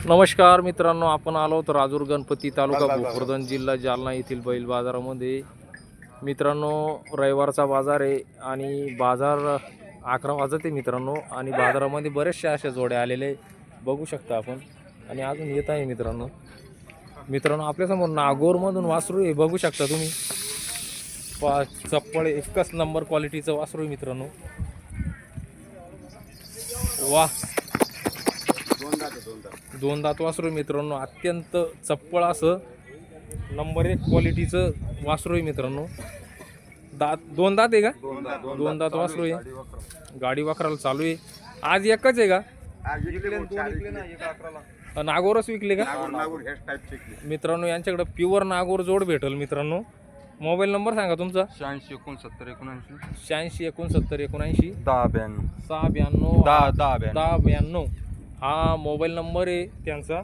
नमस्कार मित्रांनो, आपण आलो तर राजूर गणपती तालुका भोकरदन जिल्हा जालना येथील बैल बाजारामध्ये. मित्रांनो, रविवारचा बाजार आहे आणि बाजार 11 वाजते मित्रांनो. आणि बाजारामध्ये बरेचशा अशा जोड्या आलेले बघू शकता आपण आणि अजून येत आहे मित्रांनो. आपल्यासमोर नागोरमधून वासरू आहे, बघू शकता तुम्ही. चप्पळ एकच नंबर क्वालिटीचं वासरू आहे मित्रांनो. वा, दोन दात वासरू मित्रांनो. अत्यंत चप्पळ असं नंबर 1 क्वालिटीचं वासरू आहे मित्रांनो. दोन दात आहे का? दोन दात वासरू आहे. गाडी वाकराला चालू आहे. आज एकच आहे का? नागोरच विकले का मित्रांनो? यांच्याकडे प्युअर नागोर जोड भेटल मित्रांनो. मोबाईल नंबर सांगा तुमचा. 86 69 79 86 69 79 10 692 1092 हा मोबाईल नंबर आहे त्यांचा.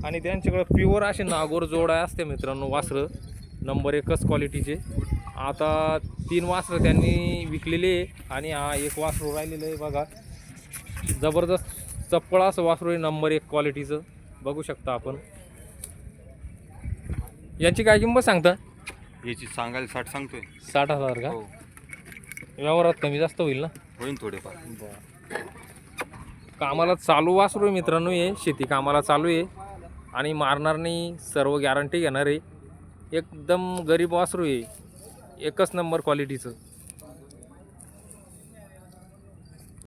आणि त्यांच्याकडे प्युअर असे नागोर जोड असते मित्रांनो. वासरं नंबर 1च क्वालिटीचे. आता 3 वासरं त्यांनी विकलेले आहे आणि हा एक वासरू राहिलेलं आहे बघा. जबरदस्त चप्पळ असं वासरू आहे, नंबर 1 क्वालिटीचं. बघू शकता आपण. यांची काय किंमत सांगता? याची सांगायला 60 सांगतोय. 60,000 का? हो, व्यवहारात कमी जास्त होईल ना? होईन थोडेफार. कामाला चालू वासरू आहे मित्रांनो. हे शेती कामाला चालू आहे आणि मारणार नाही, सर्व गॅरंटी घेणार आहे. एकदम गरीब वासरू आहे, एकच नंबर क्वालिटीचं.